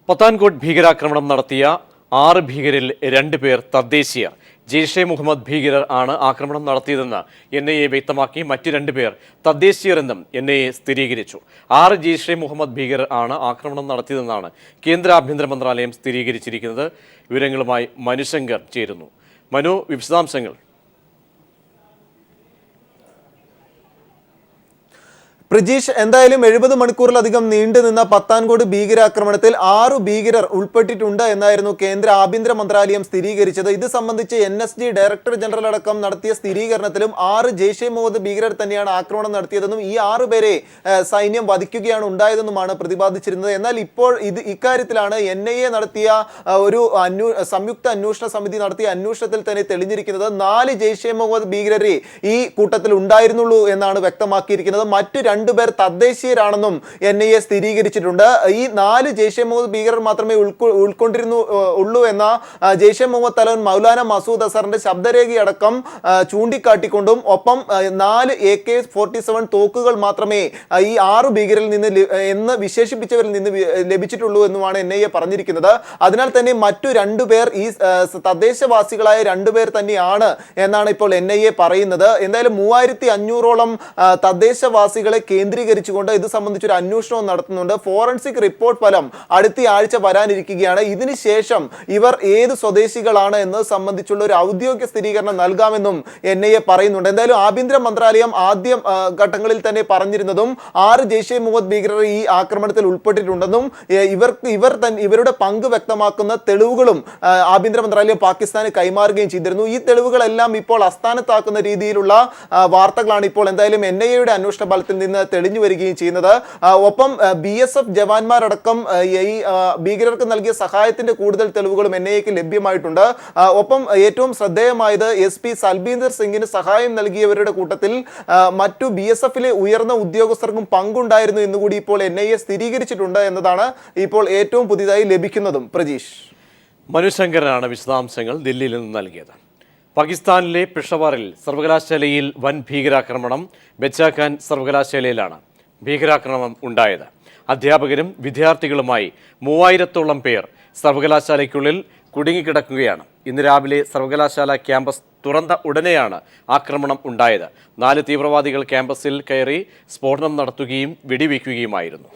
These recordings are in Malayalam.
പത്താൻകോട്ട് ഭീകരാക്രമണം നടത്തിയ 6 ഭീകരിൽ 2 പേർ തദ്ദേശീയർ. ജെയ്ഷെ മുഹമ്മദ് ഭീകരർ ആണ് ആക്രമണം നടത്തിയതെന്ന് NIA വ്യക്തമാക്കി. മറ്റ് 2 പേർ തദ്ദേശീയരെന്നും NIA സ്ഥിരീകരിച്ചു. 6 ജെയ്ഷെ മുഹമ്മദ് ഭീകരർ ആണ് ആക്രമണം നടത്തിയതെന്നാണ് കേന്ദ്ര ആഭ്യന്തര മന്ത്രാലയം സ്ഥിരീകരിച്ചിരിക്കുന്നത്. വിവരങ്ങളുമായി മനുശങ്കർ ചേരുന്നു. മനു, വിശദാംശങ്ങൾ. പ്രജീഷ്, എന്തായാലും 70 മണിക്കൂറിലധികം നീണ്ടുനിന്ന പത്താൻകോട്ട് ഭീകരാക്രമണത്തിൽ 6 ഭീകരർ ഉൾപ്പെട്ടിട്ടുണ്ട് എന്നായിരുന്നു കേന്ദ്ര ആഭ്യന്തര മന്ത്രാലയം സ്ഥിരീകരിച്ചത്. ഇത് സംബന്ധിച്ച് NSG ഡയറക്ടർ ജനറൽ അടക്കം നടത്തിയ സ്ഥിരീകരണത്തിലും 6 ജെയ്ഷെ മുഹമ്മദ് ഭീകരർ തന്നെയാണ് ആക്രമണം നടത്തിയതെന്നും ഈ 6 പേരെ സൈന്യം വധിക്കുകയാണ് ഉണ്ടായതെന്നുമാണ് പ്രതിപാദിച്ചിരുന്നത്. എന്നാൽ ഇപ്പോൾ ഇക്കാര്യത്തിലാണ് NIA നടത്തിയ ഒരു സംയുക്ത അന്വേഷണ സമിതി നടത്തിയ അന്വേഷണത്തിൽ തന്നെ തെളിഞ്ഞിരിക്കുന്നത്. 4 ജെയ്ഷെ മുഹമ്മദ് ഭീകരരെ ഈ കൂട്ടത്തിൽ ഉണ്ടായിരുന്നുള്ളൂ എന്നാണ് വ്യക്തമാക്കിയിരിക്കുന്നത്. മറ്റ് 2 പേർ തദ്ദേശീയരാണെന്നും NIA സ്ഥിരീകരിച്ചിട്ടുണ്ട്. ഈ 4 ജെയ്ഷെ മുഹമ്മദ് ഭീകരർ മാത്രമേ ഉള്ളൂ എന്ന ജെയ്ഷെ മുഹമ്മദ് തലവൻ മൗലാന മസൂദ് അസറിന്റെ ശബ്ദരേഖയടക്കം ചൂണ്ടിക്കാട്ടിക്കൊണ്ടും ഒപ്പം 4 AK-47 തോക്കുകൾ മാത്രമേ ഈ 6 ഭീകരിൽ നിന്ന് എന്ന് വിശേഷിപ്പിച്ചവരിൽ നിന്ന് ലഭിച്ചിട്ടുള്ളൂ എന്നുമാണ് NIA പറഞ്ഞിരിക്കുന്നത്. അതിനാൽ തന്നെ മറ്റു 2 പേർ ഈ തദ്ദേശവാസികളായ 2 പേർ തന്നെയാണ് എന്നാണ് ഇപ്പോൾ NIA പറയുന്നത്. എന്തായാലും 3500ഓളം തദ്ദേശവാസികളെ കേന്ദ്രീകരിച്ചുകൊണ്ട് ഇത് സംബന്ധിച്ചൊരു അന്വേഷണവും നടത്തുന്നുണ്ട്. ഫോറൻസിക് റിപ്പോർട്ട് ഫലം അടുത്ത ആഴ്ച വരാനിരിക്കുകയാണ്. ഇതിനുശേഷം ഇവർ ഏത് സ്വദേശികളാണ് എന്നത് സംബന്ധിച്ചുള്ള ഒരു ഔദ്യോഗിക സ്ഥിരീകരണം നൽകാമെന്നും NIA പറയുന്നുണ്ട്. എന്തായാലും ആഭ്യന്തര മന്ത്രാലയം ആദ്യം ഘട്ടങ്ങളിൽ തന്നെ പറഞ്ഞിരുന്നതും 6 ജെയ്ഷെ മുഹമ്മദ് ഭീകരർ ഈ ആക്രമണത്തിൽ ഉൾപ്പെട്ടിട്ടുണ്ടെന്നും ഇവരുടെ പങ്ക് വ്യക്തമാക്കുന്ന തെളിവുകളും ആഭ്യന്തര മന്ത്രാലയം പാകിസ്ഥാന് കൈമാറുകയും ചെയ്തിരുന്നു. ഈ തെളിവുകളെല്ലാം ഇപ്പോൾ അസ്ഥാനത്താക്കുന്ന രീതിയിലുള്ള വാർത്തകളാണ് ഇപ്പോൾ എന്തായാലും NIA അന്വേഷണ ഫലത്തിൽ നിന്ന് തെളിഞ്ഞു വരികയും ചെയ്യുന്നത്. ഒപ്പം BSF ജവാന്മാരടക്കം ഈ ഭീകരർക്ക് നൽകിയ സഹായത്തിന്റെ കൂടുതൽ തെളിവുകളും NIAക്ക് ലഭ്യമായിട്ടുണ്ട്. ഒപ്പം ഏറ്റവും ശ്രദ്ധേയമായത് SP സൽബീന്ദർ സിംഗിന് സഹായം നൽകിയവരുടെ കൂട്ടത്തിൽ മറ്റു BSFിലെ ഉയർന്ന ഉദ്യോഗസ്ഥർക്കും പങ്കുണ്ടായിരുന്നു എന്നുകൂടി ഇപ്പോൾ NIA സ്ഥിരീകരിച്ചിട്ടുണ്ട് എന്നതാണ് ഇപ്പോൾ ഏറ്റവും പുതിയതായി ലഭിക്കുന്നതും. പ്രജീഷ്, മനുശങ്കരനാണ് വിശദാംശങ്ങൾ ദില്ലിയിൽ നിന്ന് നൽകിയത്. പാകിസ്ഥാനിലെ പെഷവാറിൽ സർവകലാശാലയിൽ വൻ ഭീകരാക്രമണം. ബച്ചാഖാൻ സർവകലാശാലയിലാണ് ഭീകരാക്രമണം ഉണ്ടായത്. അധ്യാപകരും വിദ്യാർത്ഥികളുമായി 3000ഓളം പേർ സർവകലാശാലയ്ക്കുള്ളിൽ കുടുങ്ങിക്കിടക്കുകയാണ്. ഇന്ന് രാവിലെ സർവകലാശാല ക്യാമ്പസ് തുറന്ന ഉടനെയാണ് ആക്രമണം ഉണ്ടായത്. 4 തീവ്രവാദികൾ ക്യാമ്പസിൽ കയറി സ്ഫോടനം നടത്തുകയും വെടിവെക്കുകയുമായിരുന്നു.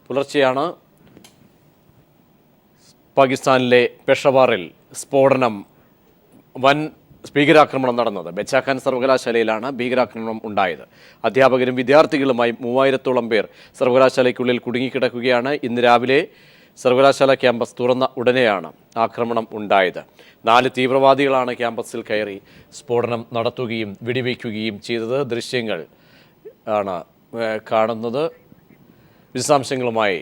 പുലർച്ചെയാണ് പാകിസ്ഥാനിലെ പെഷവാറിൽ വൻ ഭീകരാക്രമണം നടന്നത്. ബച്ചാഖാൻ സർവകലാശാലയിലാണ് ഭീകരാക്രമണം ഉണ്ടായത്. അധ്യാപകരും വിദ്യാർത്ഥികളുമായി 3000ഓളം പേർ സർവകലാശാലയ്ക്കുള്ളിൽ കുടുങ്ങിക്കിടക്കുകയാണ്. ഇന്ന് രാവിലെ സർവകലാശാല ക്യാമ്പസ് തുറന്ന ഉടനെയാണ് ആക്രമണം ഉണ്ടായത്. 4 തീവ്രവാദികളാണ് ക്യാമ്പസിൽ കയറി സ്ഫോടനം നടത്തുകയും വെടിവെക്കുകയും ചെയ്തത്. ദൃശ്യങ്ങൾ ആണ് കാണുന്നത്. വിശദാംശങ്ങളുമായി